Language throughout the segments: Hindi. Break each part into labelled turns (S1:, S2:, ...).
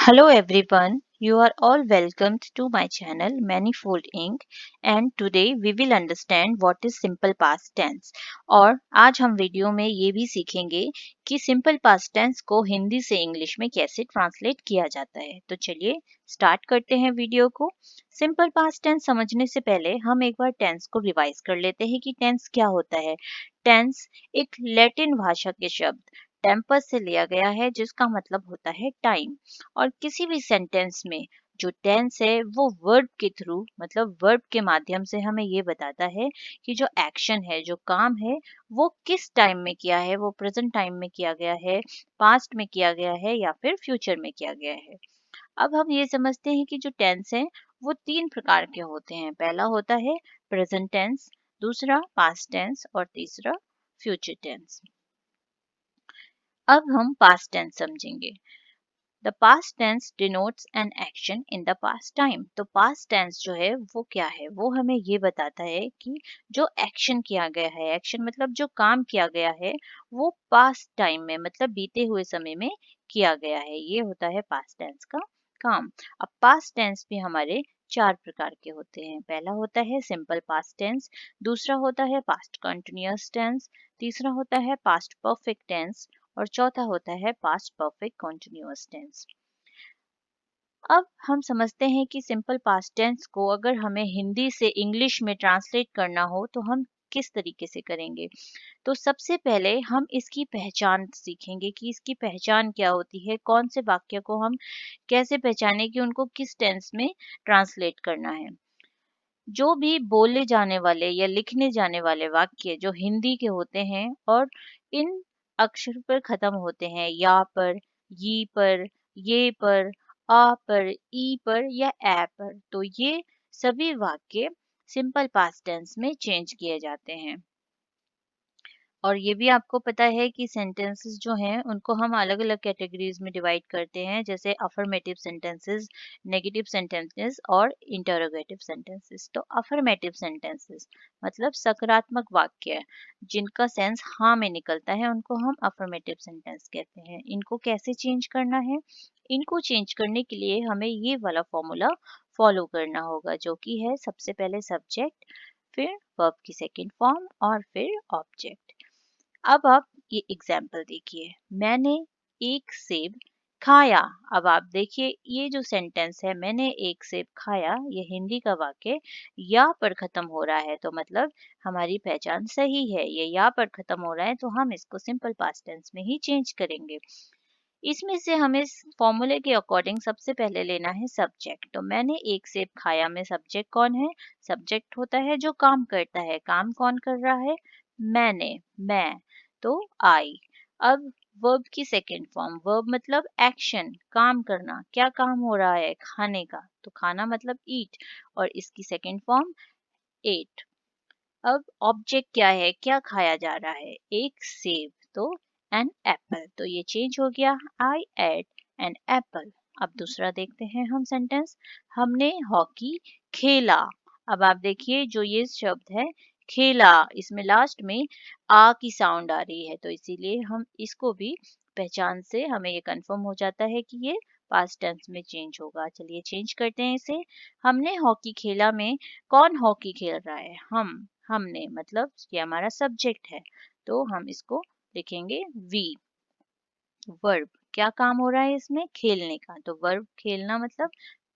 S1: Hello everyone, you are all welcomed to my channel Manifold Inc. and today we will understand what is simple past tense और आज हम वीडियो में ये भी सीखेंगे कि सिंपल पास्ट टेंस को हिंदी से इंग्लिश में कैसे ट्रांसलेट किया जाता है। तो चलिए स्टार्ट करते हैं वीडियो को। सिंपल पास्ट टेंस समझने से पहले हम एक बार टेंस को रिवाइज कर लेते हैं कि टेंस क्या होता है। टेंस एक लैटिन भाषा के शब्द टेम्पस से लिया गया है जिसका मतलब होता है टाइम। और किसी भी सेंटेंस में जो टेंस है वो वर्ब के थ्रू मतलब वर्ब के माध्यम से हमें ये बताता है कि जो एक्शन है जो काम है वो किस टाइम में किया है, वो प्रेजेंट टाइम में किया गया है, पास्ट में किया गया है या फिर फ्यूचर में किया गया है। अब हम ये समझते हैं कि जो टेंस है वो तीन प्रकार के होते हैं। पहला होता है प्रेजेंट टेंस, दूसरा पास्ट टेंस और तीसरा फ्यूचर टेंस। अब हम पास्ट टेंस समझेंगे। The past tense denotes an action in the past time। तो past tense जो है वो क्या है, वो हमें ये बताता है कि जो एक्शन किया गया है, एक्शन मतलब जो काम किया गया है वो पास्ट टाइम में मतलब बीते हुए समय में किया गया है। ये होता है पास्ट टेंस का काम। अब पास्ट टेंस भी हमारे चार प्रकार के होते हैं। पहला होता है सिंपल पास्ट टेंस, दूसरा होता है पास्ट कंटिन्यूअस टेंस, तीसरा होता है पास्ट परफेक्ट टेंस और चौथा होता है पास्ट परफेक्ट कंटिन्यूअस टेंस। अब हम समझते हैं कि सिंपल पास्ट टेंस को अगर हमें हिंदी से इंग्लिश में ट्रांसलेट करना हो तो हम किस तरीके से करेंगे। तो सबसे पहले हम इसकी पहचान सीखेंगे कि इसकी पहचान क्या होती है, कौन से वाक्य को हम कैसे पहचाने कि उनको किस टेंस में ट्रांसलेट करना है। जो भी बोले जाने वाले या लिखने जाने वाले वाक्य जो हिंदी के होते हैं और इन अक्षर पर खत्म होते हैं, या पर, ये पर, ये पर, आ पर, ई पर या ए पर, तो ये सभी वाक्य सिंपल पास्ट टेंस में चेंज किए जाते हैं। और ये भी आपको पता है कि सेंटेंसेस जो हैं उनको हम अलग अलग कैटेगरीज में डिवाइड करते हैं, जैसे अफर्मेटिव सेंटेंसेस, नेगेटिव सेंटेंसेस और इंटरोगेटिव सेंटेंसेस। तो अफर्मेटिव सेंटेंसेस मतलब सकारात्मक वाक्य जिनका सेंस हाँ में निकलता है उनको हम अफर्मेटिव सेंटेंस कहते हैं। इनको कैसे चेंज करना है? इनको चेंज करने के लिए हमें ये वाला फॉर्मूला फॉलो करना होगा जो कि है सबसे पहले सब्जेक्ट, फिर वर्ब की सेकेंड फॉर्म और फिर ऑब्जेक्ट। अब आप ये एग्जाम्पल देखिए, मैंने एक सेब खाया। अब आप देखिए ये जो सेंटेंस है मैंने एक सेब खाया, ये हिंदी का वाक्य या पर खत्म हो रहा है, तो मतलब हमारी पहचान सही है। ये या पर खत्म हो रहा है तो हम इसको सिंपल पास्ट टेंस में ही चेंज करेंगे। इसमें से हमें इस फॉर्मूले के अकॉर्डिंग सबसे पहले लेना है सब्जेक्ट। तो मैंने एक सेब खाया में सब्जेक्ट कौन है? सब्जेक्ट होता है जो काम करता है। काम कौन कर रहा है? मैंने, मैं, तो आई। अब वर्ब की सेकेंड फॉर्म, वर्ब मतलब एक्शन, काम करना। क्या काम हो रहा है? खाने का, तो खाना मतलब ईट और इसकी सेकेंड फॉर्म एट। अब ऑब्जेक्ट क्या है, क्या खाया जा रहा है? एक सेब, तो एन एप्पल। तो ये चेंज हो गया, आई एट एन एप्पल। अब दूसरा देखते हैं हम सेंटेंस, हमने हॉकी खेला। अब आप देखिए जो ये शब्द है खेला, इसमें लास्ट में आ की साउंड आ रही है, तो इसीलिए हम इसको भी पहचान से हमें ये कंफर्म हो जाता है कि ये पास्ट टेंस में चेंज होगा। चलिए चेंज करते हैं इसे। हमने हॉकी खेला में कौन हॉकी खेल रहा है? हमने मतलब ये हमारा सब्जेक्ट है, तो हम इसको लिखेंगे वी। वर्ब क्या काम हो रहा है इसमें? खेलने का, तो वर्ब खेलना मतलब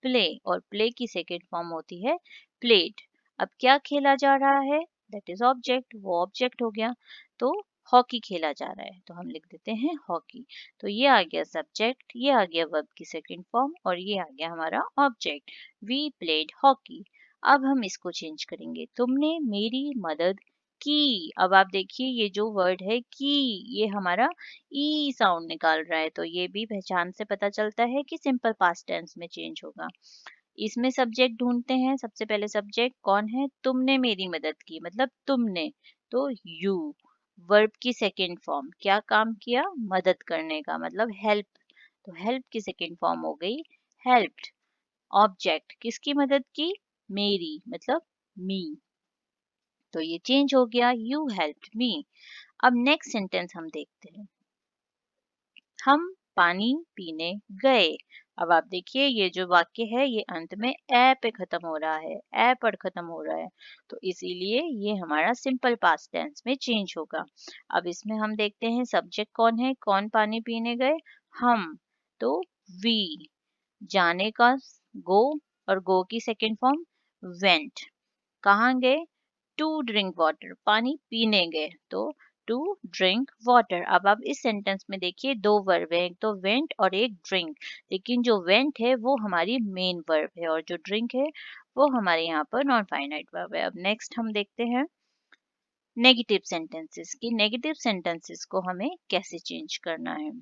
S1: प्ले और प्ले की सेकेंड फॉर्म होती है प्लेड। अब क्या खेला जा रहा है? दैट इज ऑब्जेक्ट, वो ऑब्जेक्ट हो गया। तो हॉकी खेला जा रहा है तो हम लिख देते हैं हॉकी। तो ये आ गया सब्जेक्ट, ये आ गया वर्ब की सेकेंड फॉर्म और ये आ गया हमारा ऑब्जेक्ट, वी प्लेड हॉकी। अब हम इसको चेंज करेंगे, तुमने मेरी मदद की। अब आप देखिए ये जो वर्ड है की, ये हमारा ई साउंड निकाल रहा है, तो ये भी पहचान से पता चलता है कि सिंपल पास्ट टेंस में चेंज होगा। इसमें सब्जेक्ट ढूंढते हैं। सबसे पहले सब्जेक्ट कौन है? तुमने मेरी मदद की मतलब तुमने, तो यू। वर्ब की सेकेंड फॉर्म, क्या काम किया? मदद करने का मतलब हेल्प, तो हेल्प की सेकेंड फॉर्म हो गई हेल्प्ड। ऑब्जेक्ट किसकी मदद की? मेरी मतलब मी, तो ये चेंज हो गया यू हेल्प्ड मी। अब नेक्स्ट सेंटेंस हम देखते हैं, हम पानी पीने गए। अब आप देखिए ये जो वाक्य है ये अंत में ए पे खत्म हो रहा है, ए पर खत्म हो रहा है, तो इसीलिए ये हमारा सिंपल पास्ट टेंस में चेंज होगा। अब इसमें हम देखते हैं सब्जेक्ट कौन है, कौन पानी पीने गए, हम, तो वी, जाने का गो और गो की सेकेंड फॉर्म वेंट, कहाँ गए, टू ड्रिंक वाटर, पानी पीने गए, तो टू ड्रिंक वाटर। अब आप इस सेंटेंस में देखिए दो वर्ब है, एक तो वेंट और एक ड्रिंक, लेकिन जो वेंट है वो हमारी मेन वर्ब है और जो ड्रिंक है वो हमारे यहाँ पर नॉन फाइनाइट वर्ब है। अब नेक्स्ट हम देखते हैं नेगेटिव सेंटेंसेस की, नेगेटिव सेंटेंसेस को हमें कैसे चेंज करना है।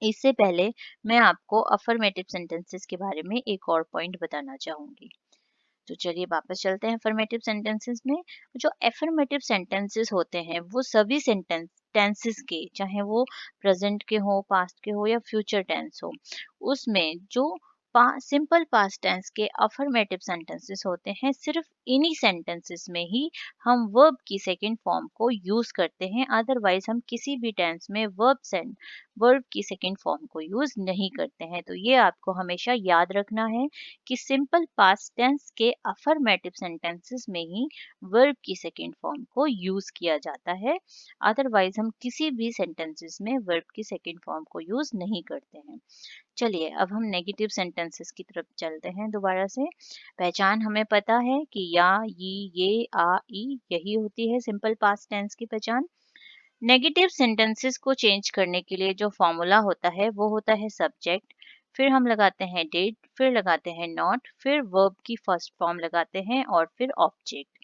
S1: इससे पहले मैं आपको अफर्मेटिव सेंटेंसेस के बारे में एक और पॉइंट बताना चाहूंगी। तो चलिए वापस चलते हैं अफर्मेटिव सेंटेंसेस में। जो अफर्मेटिव सेंटेंसेस होते हैं वो सभी टेंसेस के, चाहे वो प्रेजेंट के हो, पास्ट के हो या फ्यूचर टेंस हो, उसमें जो सिंपल पास्ट टेंस के अफर्मेटिव सेंटेंसेस होते हैं, सिर्फ इन्हीं सेंटेंसेस में ही हम वर्ब की सेकंड फॉर्म को यूज करते हैं। अदरवाइज हम किसी भी टेंस में वर्ब की सेकंड फॉर्म को यूज नहीं करते हैं। तो ये आपको हमेशा याद रखना है कि सिंपल पास्ट टेंस के अफर्मेटिव सेंटेंसेस में ही वर्ब की सेकंड फॉर्म को यूज किया जाता है। अदरवाइज हम किसी भी सेंटेंसेस में वर्ब की सेकंड फॉर्म को यूज नहीं करते हैं। चलिए अब हम नेगेटिव सेंटेंसेस की तरफ चलते हैं दोबारा से। पहचान हमें पता है कि या, ये, आ, ई यही होती है सिंपल पास्ट टेंस की पहचान। नेगेटिव सेंटेंसेस को चेंज करने के लिए जो फॉर्मूला होता है वो होता है सब्जेक्ट, फिर हम लगाते हैं डिड, फिर लगाते हैं नॉट, फिर वर्ब की फर्स्ट फॉर्म लगाते हैं और फिर ऑब्जेक्ट।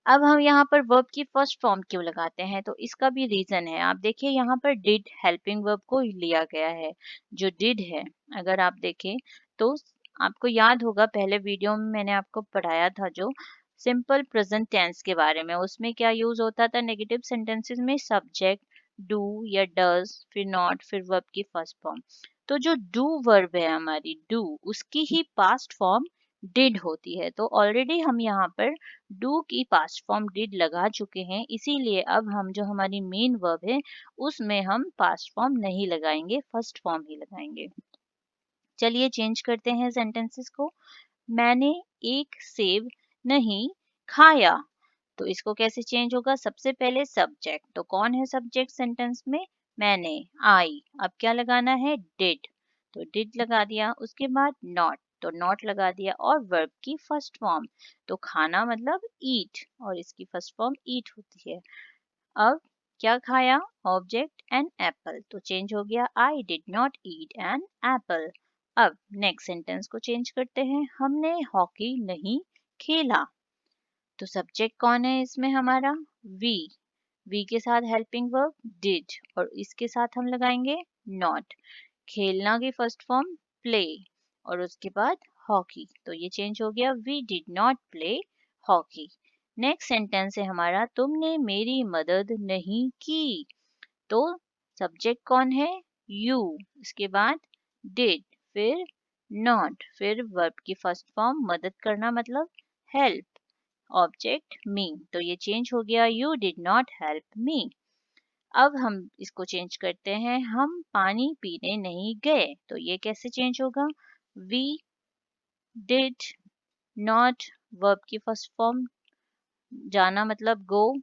S1: अब हम यहाँ पर वर्ब की फर्स्ट फॉर्म क्यों लगाते हैं, तो इसका भी रीजन है। आप देखिए यहाँ पर डिड हेल्पिंग वर्ब को लिया गया है। जो डिड है, अगर आप देखें तो आपको याद होगा पहले वीडियो में मैंने आपको पढ़ाया था जो सिंपल प्रेजेंट टेंस के बारे में, उसमें क्या यूज होता था नेगेटिव सेंटेंसेस में, सब्जेक्ट डू या डज, फिर नॉट, फिर वर्ब की फर्स्ट फॉर्म। तो जो डू वर्ब है हमारी डू, उसकी ही पास्ट फॉर्म डिड होती है। तो ऑलरेडी हम यहाँ पर डू की पास्ट फॉर्म डिड लगा चुके हैं, इसीलिए अब हम जो हमारी मेन वर्ब है उसमें हम पास्ट फॉर्म नहीं लगाएंगे, फर्स्ट फॉर्म ही लगाएंगे। चलिए चेंज करते हैं सेंटेंसेस को। मैंने एक सेब नहीं खाया, तो इसको कैसे चेंज होगा, सबसे पहले सब्जेक्ट, तो कौन है सब्जेक्ट सेंटेंस में, मैंने, आई। अब क्या लगाना है, डिड, तो डिड लगा दिया। उसके बाद नॉट, तो नॉट लगा दिया और वर्ब की फर्स्ट फॉर्म, तो खाना मतलब ईट और इसकी फर्स्ट फॉर्म ईट होती है। अब क्या खाया, ऑब्जेक्ट एन एप्पल, तो चेंज हो गया, I did not eat an Apple. अब नेक्स्ट सेंटेंस को चेंज करते हैं, हमने हॉकी नहीं खेला, तो सब्जेक्ट कौन है इसमें हमारा, वी, वी के साथ हेल्पिंग वर्ब डिड और इसके साथ हम लगाएंगे नॉट, खेलना की फर्स्ट फॉर्म प्ले और उसके बाद हॉकी, तो ये चेंज हो गया, we did not play hockey. Next sentence है हमारा, तुमने मेरी मदद नहीं की, तो सब्जेक्ट कौन है, यू, इसके बाद डिड, फिर नॉट, फिर वर्ब की फर्स्ट फॉर्म मदद करना मतलब हेल्प, ऑब्जेक्ट मी, तो ये चेंज हो गया, you did not help me. अब हम इसको चेंज करते हैं, हम पानी पीने नहीं गए, तो ये कैसे चेंज होगा, वी डिड नॉट, वर्ब की फर्स्ट फॉर्म जाना मतलब गो,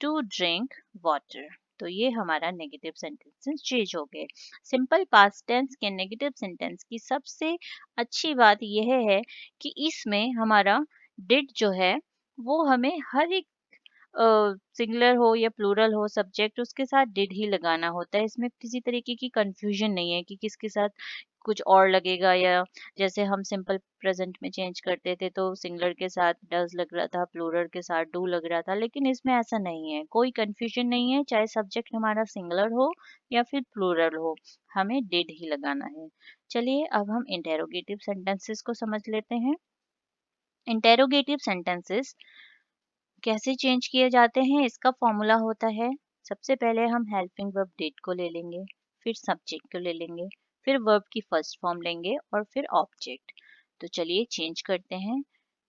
S1: टू ड्रिंक वाटर, तो ये हमारा नेगेटिव सेंटेंसेस चेंज हो गए। सिंपल पास्ट टेंस के नेगेटिव सेंटेंस की सबसे अच्छी बात यह है कि इसमें हमारा डिड जो है वो हमें हर एक सिंगुलर हो या प्लूरल हो सब्जेक्ट, उसके साथ डिड ही लगाना होता है। इसमें किसी तरीके की कंफ्यूजन नहीं है कि किसके साथ कुछ और लगेगा, या जैसे हम सिंपल प्रेजेंट में चेंज करते थे तो सिंगुलर के साथ डज लग रहा था, प्लूरल के साथ डू लग रहा था, लेकिन इसमें ऐसा नहीं है, कोई कंफ्यूजन नहीं है, चाहे सब्जेक्ट हमारा सिंगुलर हो या फिर प्लूरल हो, हमें डिड ही लगाना है। चलिए अब हम इंटेरोगेटिव सेंटेंसेस को समझ लेते हैं। इंटेरोगेटिव सेंटेंसेस कैसे चेंज किए जाते हैं, इसका फॉर्मूला होता है, सबसे पहले हम हेल्पिंग वर्ब डिड को ले लेंगे, फिर सब्जेक्ट को ले लेंगे, फिर वर्ब की फर्स्ट फॉर्म लेंगे और फिर ऑब्जेक्ट। तो चलिए चेंज करते हैं,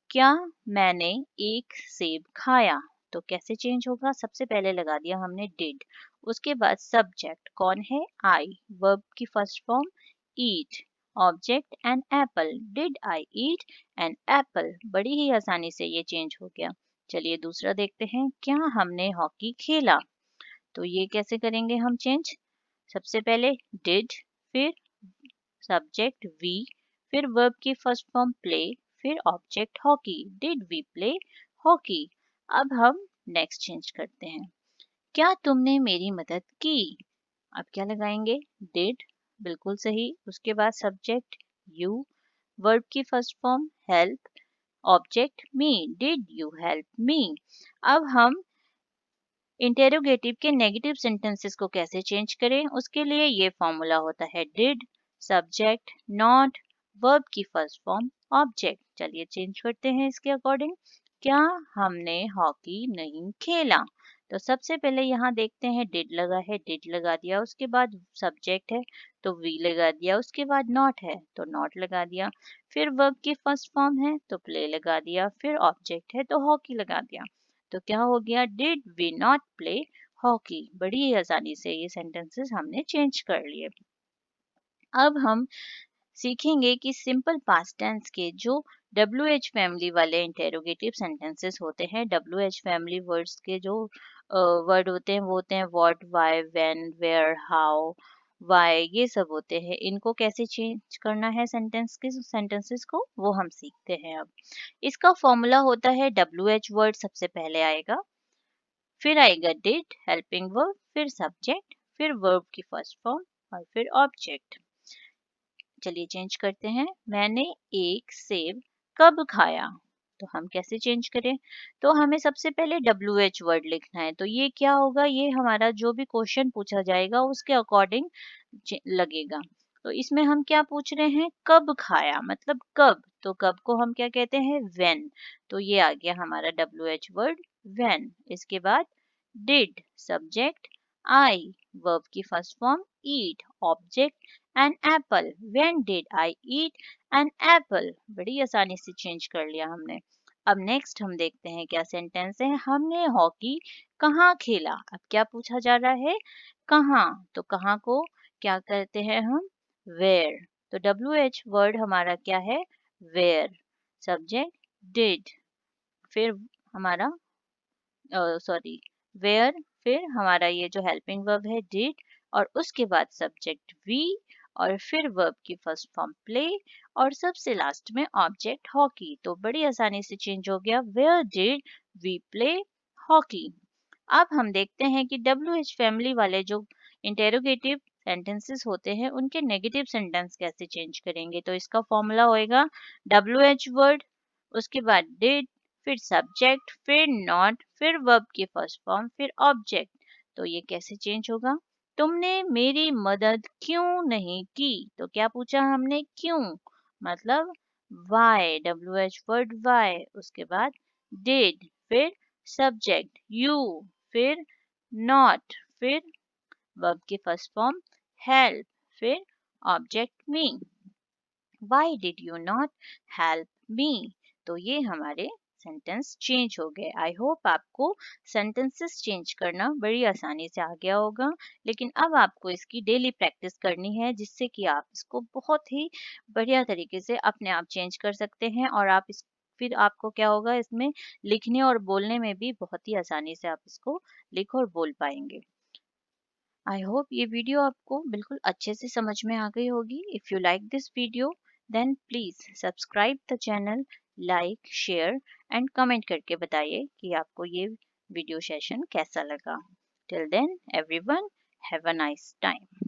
S1: क्या मैंने एक सेब खाया, तो कैसे चेंज होगा, सबसे पहले लगा दिया हमने डिड उसके बाद सब्जेक्ट कौन है, आई, वर्ब की first form eat, object an apple, did I eat an apple. बड़ी ही आसानी से ये चेंज हो गया। चलिए दूसरा देखते हैं, क्या हमने हॉकी खेला। तो ये कैसे करेंगे हम चेंज, सबसे पहले डिड, फिर सब्जेक्ट वी, फिर वर्ब की फर्स्ट फॉर्म प्ले, फिर object hockey, did we play hockey. अब हम नेक्स्ट चेंज करते हैं, क्या तुमने मेरी मदद की। अब क्या लगाएंगे, डिड, बिल्कुल सही। उसके बाद सब्जेक्ट यू, वर्ब की first form help, object me, did you help me. अब हम इंटेरोगेटिव के नेगेटिव सेंटेंसेस को कैसे चेंज करें, उसके लिए ये फॉर्मूला होता है डिड, सब्जेक्ट नॉट, वर्ब की फर्स्ट फॉर्म ऑब्जेक्ट। चलिए चेंज करते हैं इसके अकॉर्डिंग, क्या हमने हॉकी नहीं खेला। तो सबसे पहले यहाँ देखते हैं डिड लगा है, डिड लगा दिया, उसके बाद सब्जेक्ट है तो वी लगा दिया, उसके बाद नॉट है तो नॉट लगा दिया, फिर वर्ब की फर्स्ट फॉर्म है तो प्ले लगा दिया, फिर ऑब्जेक्ट है तो हॉकी लगा दिया। तो क्या हो गया, did we not play hockey. बड़ी ही आसानी से ये सेंटेंसेस हमने चेंज कर लिए। अब हम सीखेंगे कि सिंपल पास्ट टेंस के जो WH फैमिली वाले इंटेरोगेटिव सेंटेंसेस होते हैं, WH फैमिली वर्ड्स के जो वर्ड होते हैं वो होते हैं what, why, when, where, how, why, ये सब होते हैं। इनको कैसे चेंज करना है सेंटेंसेस को, वो हम सीखते हैं अब। इसका फॉर्मूला होता है WH वर्ड सबसे पहले आएगा, फिर आएगा डिड हेल्पिंग वर्ब, फिर सब्जेक्ट, फिर वर्ब की फर्स्ट फॉर्म और फिर ऑब्जेक्ट। चलिए चेंज करते हैं, मैंने एक सेब कब खाया। तो हम कैसे चेंज करें, तो हमें सबसे पहले WH वर्ड लिखना है। तो ये क्या होगा, ये हमारा जो भी क्वेश्चन पूछा जाएगा उसके अकॉर्डिंग लगेगा। तो इसमें हम क्या पूछ रहे हैं, कब खाया मतलब कब, तो कब को हम क्या कहते हैं, व्हेन। तो ये आ गया हमारा WH वर्ड व्हेन। इसके बाद डिड सब्जेक्ट, आई वर्ब की first form, eat object, an apple, when did I eat an apple. बड़ी आसानी से चेंज कर लिया हमने। अब नेक्स्ट हम देखते हैं क्या सेंटेंस है, हमने हॉकी कहाँ खेला। अब क्या पूछा जा रहा है, कहाँ, तो कहाँ को क्या करते हैं हम, वेयर। तो WH वर्ड हमारा क्या है, वेयर, सब्जेक्ट डिड, फिर हमारा सॉरी वेयर, फिर हमारा ये जो हेल्पिंग वर्ब है डिड, और उसके बाद सब्जेक्ट वी, और फिर वर्ब की फर्स्ट फॉर्म प्ले, और सबसे लास्ट में ऑब्जेक्ट हॉकी। तो बड़ी आसानी से चेंज हो गया, where did we play hockey. अब हम देखते हैं कि WH फैमिली वाले जो इंटेरोगेटिव सेंटेंसेस होते हैं उनके नेगेटिव सेंटेंस कैसे चेंज करेंगे। तो इसका फॉर्मूला होएगा WH वर्ड, उसके बाद डिड, फिर सब्जेक्ट, फिर नॉट, फिर वर्ब की फर्स्ट फॉर्म, फिर ऑब्जेक्ट। तो ये कैसे चेंज होगा, तुमने मेरी मदद क्यों नहीं की। तो क्या पूछा हमने, क्यों, मतलब वाई, WH वर्ड वाई, उसके बाद डिड, फिर सब्जेक्ट यू, फिर नॉट, फिर वर्ब की फर्स्ट फॉर्म हेल्प, फिर object me, why did you not help me. तो ये हमारे सेंटेंस चेंज हो गए। आई होप आपको सेंटेंसेस चेंज करना बड़ी आसानी से आ गया होगा, लेकिन अब आपको इसकी डेली प्रैक्टिस करनी है जिससे कि आप इसको बहुत ही बढ़िया तरीके से अपने आप चेंज कर सकते हैं, और आप इस फिर आपको क्या होगा, इसमें लिखने और बोलने में भी बहुत ही आसानी से आप इसको लिख और बोल पाएंगे। आई होप ये वीडियो आपको बिल्कुल अच्छे से समझ में आ गई होगी। If you like this video then please subscribe the channel, like, share and comment करके बताइए कि आपको ये वीडियो सेशन कैसा लगा। Till then everyone, have a nice time.